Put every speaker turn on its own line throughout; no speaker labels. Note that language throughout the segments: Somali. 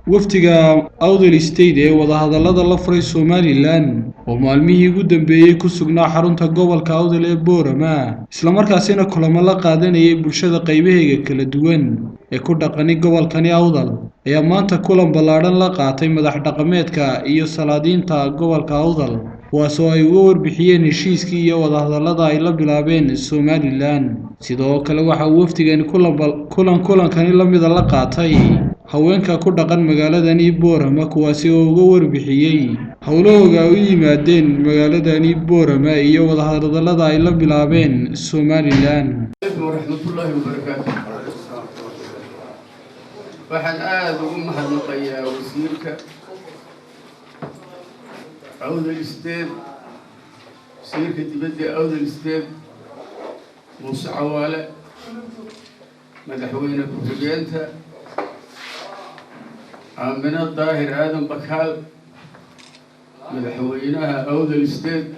wafdiga Awdal State ee wadahadallada la furay Somaliland oo maalmihii ugu dambeeyay ku sugnaa xarunta gobolka Awdal ee Boorama isla markaasina kulamo la qaadanayay bulshada qaybaheega kala duwan ee ku dhaqani gobolkani Awdal ayaa maanta kulan ballaaran la qaatay madax dhaqameedka iyo salaadiinta gobolka Awdal kuwaasoo ay uga warbixiyeen heshiiskii iyo wadahadallada ay la bilaabeen Somaliland sidoo kale waxa uu wafdigani kulankani la mid la qaatay haweenka ku dhaqan magaaladani Boorama kuwaasi oo uga warbixiyay hawlahooda u yimaadeen magaaladani Boorama iyo wadahadallada ay la bilaabeen Somaliland.
Warahmatullahi wabarakatuh. waxaan aad ugu mahadnaqayaa wasiirka Awdal State wasiirka dibadda Awdal State Muuse Cawaale madaxweyne ku-xigeenka Aamina Daahir Aadan Bakaal madaxweynaha Awdal State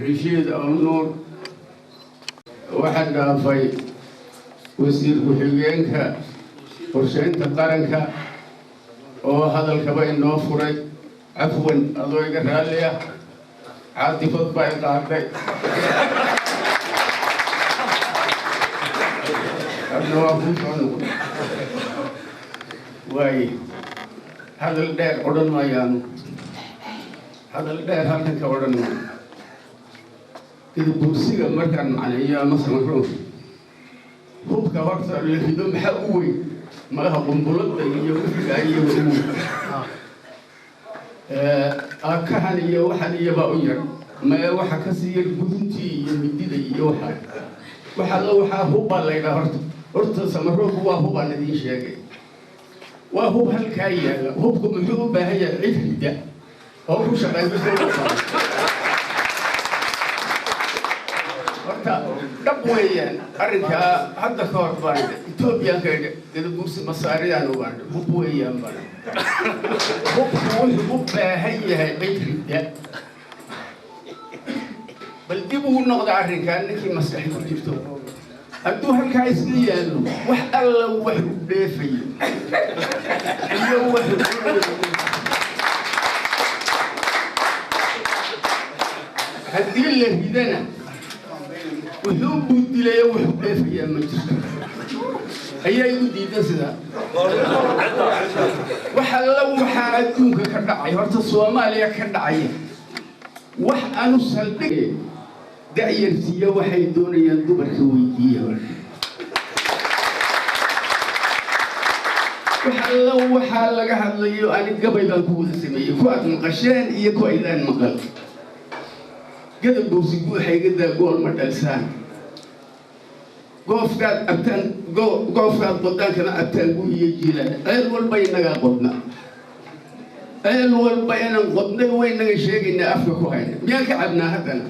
Rashiid Al-Nuur waxaan dhaafay wasiir ku-xigeenka qorsheynta qaranka oo hadalkaba inoo furay cafwan adoo iga raalli ah caatifad baa i qaaday hadna waa kuu soo noqday waay hadal dheer odhan maayaanu hadal dheer halkan ka odhan maayo ida bursiga markaan macneeyo ama samaro hubka horta la rido maxaa u weyn malaha qumbulada iyo wixiga iyo akahan iyo waxan iyobaa u yar mae waxa kasii yar guduntii iyo midida iyo waxaa hubbaa laydhaa horta samarooku waa hubaan idiin sheegay waa hub halkaa yaala hubku muxuu u baahan yahay cid rida oo ku shaqaysa horta dhab weeyaan arrinkaa hadda ka hor baan Etoobiyaanka ida bursi masaariyaan u baan hub weeyaan baan hubku wuxuu u baahan yahay cid rida bal dib ugu noqda arrinkaa ninkii maskaxi ku jirto hadduu halkaa iska yaallo wax alla wax u dheefayo iyo wax haddii la ridana wuxuu buudilaya wuxuu dheefayaa ma jirto ayaa igu diidan sidaa wax alla waxaa adduunka ka dhacay horta Soomaaliya ka dhacaya wax aanu saldhigay da'yartiya waxay doonayaan dumarka weydiiya waxaa laga hadlayo ani gabay baan ku wada sameeyey ku aad maqasheen iyo ku aydaan maqal gada bursi waxay gadaa gool ma dhalsaan goofkaad qodaankana abtaan gu iyo jiilaan ceel walba inagaa qodna ceel walba inaan qodnay waynaga sheegaynaa afka ku hayna miyaan ka cabnaa haddana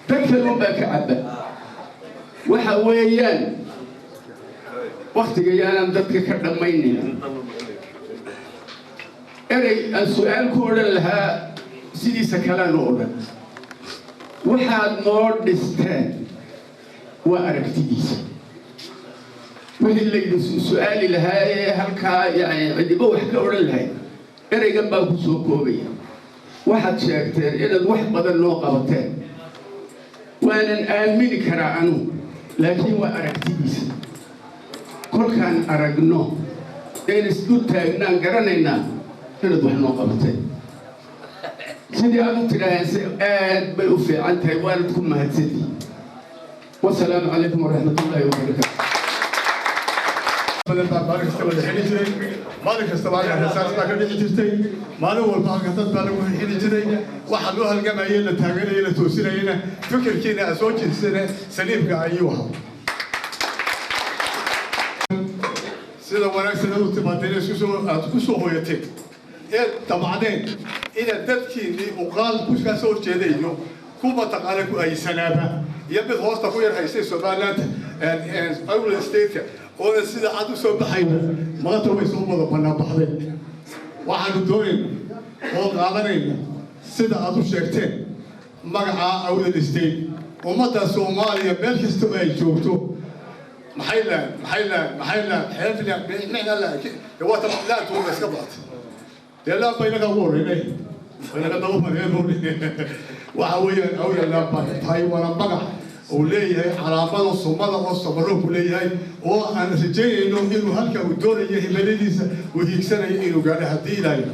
dadkalun baa ka cabba waxa weeyaan waktiga yaanaan dadka ka dhammaynin erey aan su-aal ku odhan lahaa sidiisa kalean u odhan waxaad noo dhisteen waa aragtidiisa wixii layidhi su-aali lahaa ee halkaa yani cidiba wax ka odhan lahayd ereygan baa ku soo koobaya waxaad sheegteen inaad wax badan noo qabateen waanan aamini karaa anu laakiin waa aragtidiisa kolkaan aragno een isku taagnaan garanaynaa inaad wax noo qabateen sidii aad u tidhaaheen aad bay u fiican tahay waanad ku mahadsantihi wasalaamu calaykum waraxmatullaahi wabarakaatu
maalin kastaba rasaas baa ka dhici jirtay maalin walba halka dad baa lagu xili jiray waxa loo halgamayay la taageerayay la toosinayna fikirkiina soo jeedisana saliimka ayuu ahaa sida wanaagsan u timaadeen ku soo hooyatay ee tabacdeen ina dadkiini u qaal ku soo jeedayo kuba taqaale ku ay sanaaba iyo mid hoosta ku yar haysay Somaliland Awdal State oo sida aad u soo baxay maanta way soo wada banaan baxday waxaanu doonaynaa oo qaadanayna sida aad u sheegteen magaca Awdal State ummadda Soomaaliya meel kasta ay joogto محيلا حيفنا نحن لا هو لا تقول بس قبضت لا بينك أقول هنا بينك أقول هنا وعويا أو لا بين هاي ولا بقى وليه علامات الصومال والصبرون وليه وأنا سجى إنه هلك والدور يهمليس ويكسر إنه قال هدي لا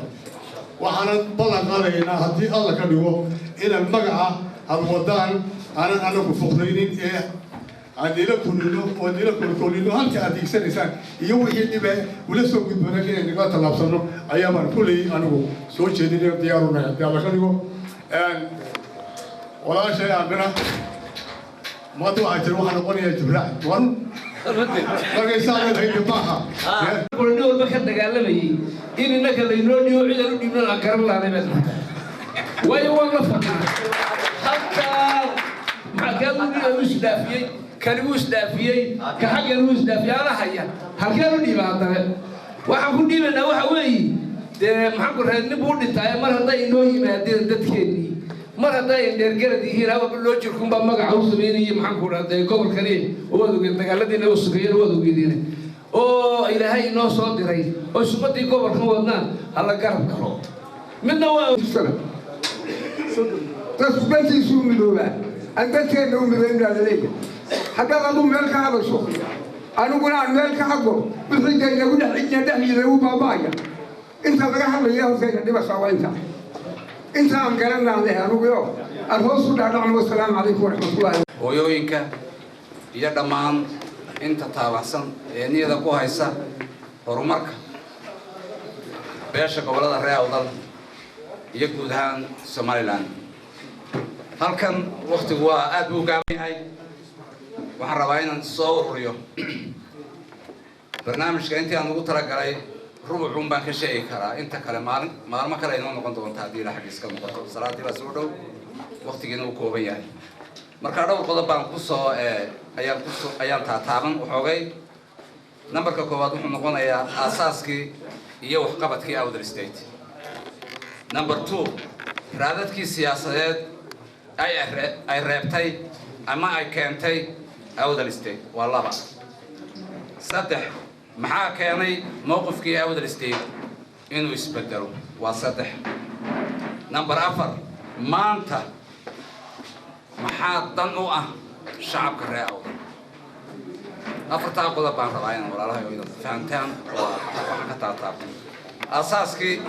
وأنا بلغ علينا هدي الله كان يقول إلى المقعة الودان أنا بفقرين عندي لك كلنا هل كأديك سنة يوم يجي به ولا سوق بدنا كذا نقاط تلابسنا أيام كلي أنا سوتش دي ديارنا ديار كانوا ولا شيء عندنا ما تو عايزين أنا قوني يجبر وان ما يساعد هاي جماعة
كلنا أول بكرة قال لي إنك اللي نودي وعيد نودي من الأكرم لا نبي ويوم فكر حتى مع كانوا يسدافين كانوا يسدافين كحاجة يسدافين على حياة هل كانوا ديبان وحكون ديبان أو حوي محمد رهن بودي تاي مرة ضاي نوي ما دتكني مرة ضاي درجة هنا وبلوج لكم بمجا عاوز بيني محمد رهن قبل كريم هو ذو كنت قال لي نو سكير هو ذو كذي أو إلى هاي نو صوت رأي أو سمعتي قبل كم وضنا على قرب كلو من نوع السنة
تثبتي سوء من الأولى أنت تكلم من بين ذلك حتى قالوا ملك هذا الشغل أنا أقول عن ملك حقه بحيث أن يقول حجة دحي له بابايا أنت بقى إياه زين دي بس أنت عم كلامنا عليها أنا أقول الرسول عليه والسلام عليكم ورحمة الله
ويوينك يا دمان أنت تابعسن يعني إذا كو هيسا هرمك بيشك ولد الرئة وضل يقود هان سوماليلاند halkan waqtigu waa aad buu gaaban yahay waxaan rabaa inaan soo ururiyo barnaamijka intii aan ugu talagalay rubucun baan ka sheegi karaa inta kale maalmo kale inoo noqon doonta haddii la xagiis ka noqoto salaadii baa soo dhow waqtigiina uu kooban yahay marka dhowr qodob baan ayaan taataaban waxoogay nambarka koowaad wuxuu noqonayaa aasaaskii iyo waxqabadkii Awdal State number 2 raadadkii siyaasadeed ay reebtay ama ay keentay Awdal State waa laba saddex maxaa keenay mowqifkii Awdal State inuu isbedelo waa saddex number 4 maanta maxaa dan u ah shacabka reer Awdal afartaa qodob baan rabaa inaan walaalahay oo fahantaan waxa ka taataabto asaaskii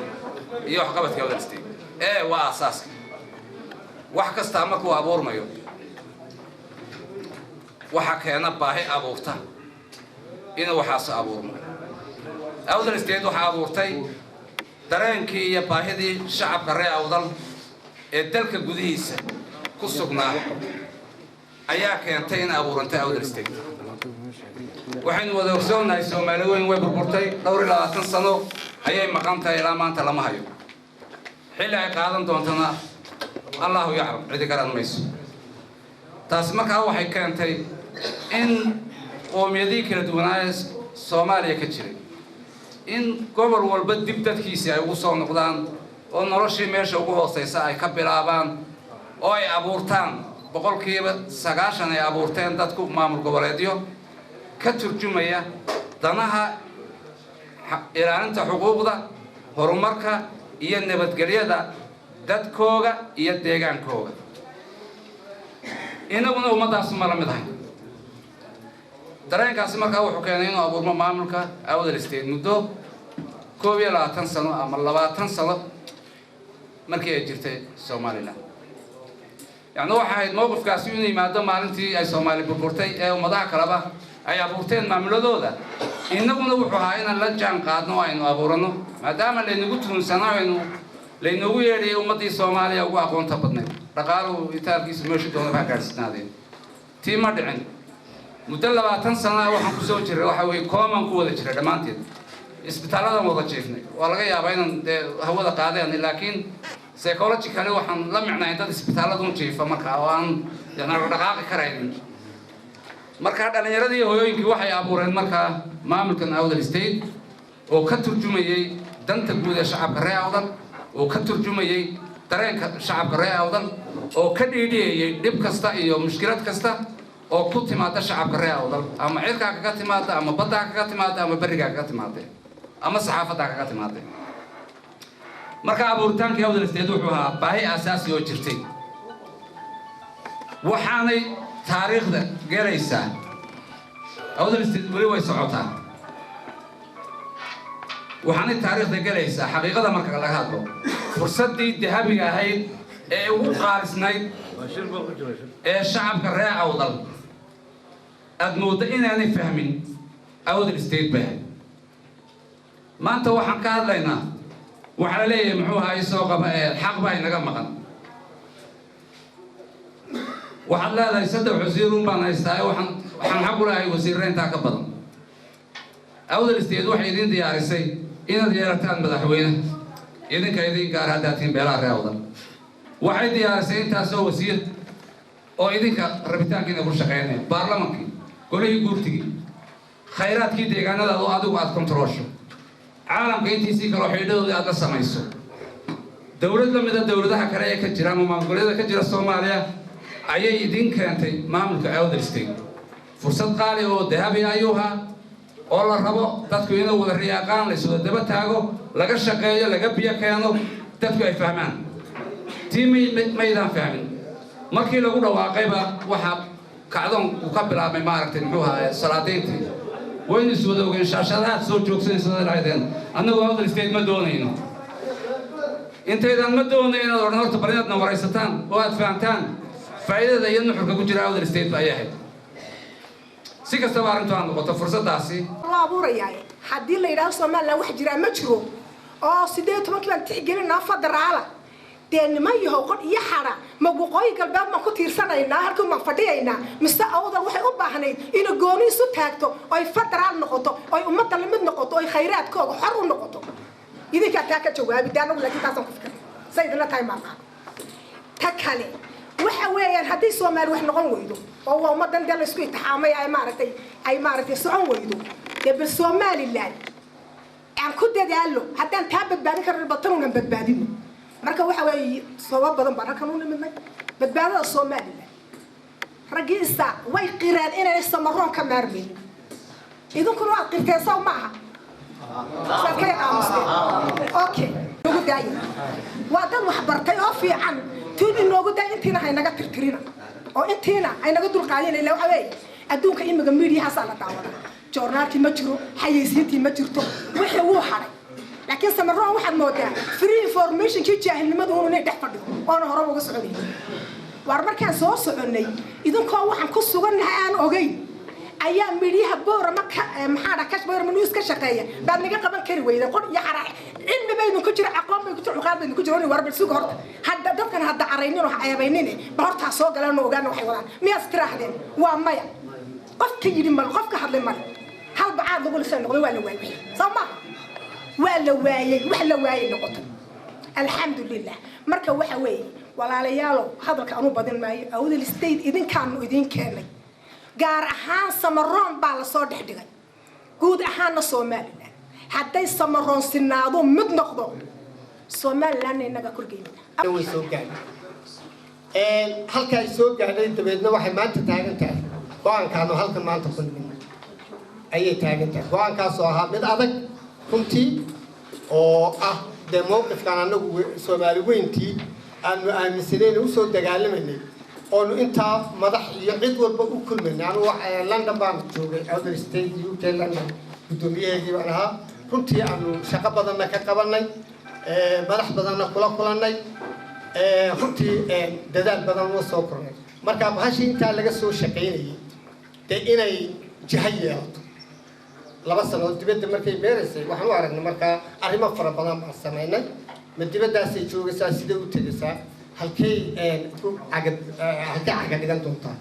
iyo waxqabadkii Awdal State waa asaaskii wax kasta markuu abuurmayo waxa keena baahi abuurta inuu waxaas abuurmo Awdal State waxa abuurtay dareenkii iyo baahidii shacabka reer Awdal ee dalka gudihiisa ku sugnaa ayaa keentay in abuurantay Awdal State waxaynu wada ogsoonahay Soomaali weyn way burburtay dhowr 20 sano ayay maqan tahay ilaa maanta lama hayo xilli ay qaadan doontana الله يعلم عندي كلام ميس تاسمك هو حكانتي إن قوميدي كلا دونايس سوماليا كتير إن قبر والبد بدت كيسي وصل نقدان ونرشي ماشي وقوه سيسا يكبر آبان أو أبورتان بقول كيف سجاشن أبورتان تدكو مامور قبراديو كترجمية دناها إيران تحقوق ده هرمركا هي النبات قليا ده dadkooga iyo deegaankooga inaguna ummadaas ma la mid ahay dareenkaasi markaa wuxuu keenay inuu abuurmo maamulka Awdal State muddo 12 sano ama 20 sano markii ay jirtay Soomaaliland يعني واحد موقف كاسيوني ما دام مالنتي أي سومالي بورتي أو مضاع كلابا أي أبورتين ما ملودو ده إنه نوحها إن لجان قادنو إنه أبورنو ما دام اللي نقول سنة إنه لأنه يري أمتي سوماليا وأقون تبطني رقارو يتاركي سمشي دون بحكارستنا دين تيمر دعين مدلبا تنسنا وحن كسوتشي وحوي كومان قوة جري دمانتي isbitaalada wada jeefnay waa laga yaabaa in hawada qaadeen laakiin psychologically waxaan la micnaa inta isbitaalada u jeefa marka aan dhaqaaqi karayn marka dhalinyaradii hooyooyinkii waxay abuureen marka maamulkan Awdal State oo ka turjumayay danta guud ee shacabka reer Awdal oo ka turjumayay dareenka shacabka reer Awdal oo ka dhiidhiyay dib kasta iyo mushkilad kasta oo ku timaada shacabka reer awdal ama cirka kaga timaada ama badda kaga timaada ama bariga kaga timaada ama saxaafadda kaga timaada marka abuuritaanka awdal state wuxuu ahaa baahi asaasi oo jirtay waxaanay taariikhda galaysaa awdal state wali way socotaa waxaanay taariikhda galaysaa xaqiiqada marka laga hadlo fursadii dahabiga ahayd ee ugu qaalisnayd ee shacabka reer awdal aad moodo inaanay fahmin awdal state baa maanta waxaan ka hadlaynaa waxa la leeyahay muxuu ahaa soo qaba xaq baa inaga maqan waxaad leedahay saddex wasiirun baan haystaa waxaan xaq u leeyahay wasiirreynta ka badan awdal state waxay idin diyaarisay inaad yeelataan madaxweyne idinka idin gaar hadaatiin beelaha reer awdal waxay diyaarisay intaasoo wasiir oo idinka rabitaankiina ku shaqeynaya baarlamankii golihii guurtigii khayraadkii deegaanada oo adigu aad kontroosho caalamka intiisii kaloo xidhiidhoodii aad la samayso dowlad la mida dowladaha kale ee ka jira ama maamulgoboleeda ka jira Soomaaliya ayay idin keentay maamulka awdal state fursad qaali oo dahabi ayuha oo la rabo dadku inay wada riyaaqaan la soo daba taago laga shaqeeyo laga biyo keeno dadku ay fahmaan tiimi maydaan fahmin markii lagu dhawaaqayba waxa kacdoon uu ka bilaabay maaragtay muxuu ahaa salaadiintii وين السوداء وين شاشات صوت جوكسين السوداء العيدين أنا وهذا الستيت ما دونينه أنت إذا ما دونينه ورنورت بريدنا ورئيستان واد فانتان فإذا ذا ينحر كوجرا هذا الستيت بأي أحد سيك استوار أنتوا عندكم فرصة داسي
الله أبو رياي حدي اللي يراسل ما له واحد جرا مشرو سيدات ما كمان تيجي لنا فدر على دين ما يهوقن يحرا ما بقاي قلبه ما كتير سنة إنها هلكم ما فدينا مستأوض واحد أباهني إنه جوني سوتاكتو أي فترة على النقطة أي أمة اللي من نقطة أي خيرات كوج حر النقطة إذا كتاك جواب دانا ولا كتاسم كفكر سيدنا تايم معنا تكالي وحويان هدي سومال وإحنا نقول ويدو هو أمة دل سكوي تحامي أي مارتي سعون ويدو يبي سومال الله يعني كده ديالو حتى نتابع بعدين كرر بطلون جنب بعدين marka waxa way sabab badan baan halkan u nimidnay badbaadada Soomaaliland ragiista way qiraan inay samaroon ka maarmeen idinku waa qirteen soo maaha sakay aamusteen okay ugu daay waa dad wax bartay oo fiican tiin inoogu daay intiina hay naga tirtirina oo intiina ay naga dul qaadeen ilaa waxa way adduunka imiga media hasan la daawada joornaalki ma jiro xayeysiintii ma jirto wixii uu haray لكن سمرون واحد مودا فري انفورميشن كي جاهل لماذا هو نيد حفظ وانا هرب وقص عليه وارمر كان سو سعني اذا كان waxaan ku sugannahay aan ogay ayaa midhiha boor maxaa ka boor manuus ka shaqeeya baad naga qaban kari weyda qod iyo xarax cilmi baynu ku jira aqoon bay ku jira qaad baynu ku jira war bal suuq horta hadda dadkan hadda araynin wax ayabaynin ba horta soo galaan oo ogaan waxay wadaan miyaas tiraahdeen waa maya qofka yiri mal qofka hadlay mal hal baad lagu lisay noqday waa la waayay sama ولا وايي ولا وايي نقطة الحمد لله مركب waxa weey walaalayaalo hadalka aanu badin maayo awdal state idin kaanu idin keenay gaar ahaan samaroon baa la soo dhigay guud ahaan Soomaaliland haday samaroon sinaado mid noqdo Soomaaliland inaga kurgeeyna
way soo gaadhay halka ay soo gaadhay dabeedna waxay maanta taagan tahay go'aankaanu halkan maanta ku nimid ayay taagan tahay go'aankaas oo ahaa mid adag runtii oo democratic anagu Soomaali weyntii aanu aaminsaneen u soo dagaalamayay oo inta madax iyo cid walba u kulmayna anu London baan joogay Outer State UK London gudoomiyaheedii baan ahaa runtii aanu shaqo badan ka qabanay madax badan kula kulanay runtii dadaal badan oo soo kornay marka bahashii inta laga soo shaqeynayay inay jahayeeyo laba sano dibadda markay beeraysay waxaan u aragnay marka arrimo fara badan baan sameynay ma dibaddaas ay joogaysaa sida u tagaysaa halkay ku cagad dhigan doontaa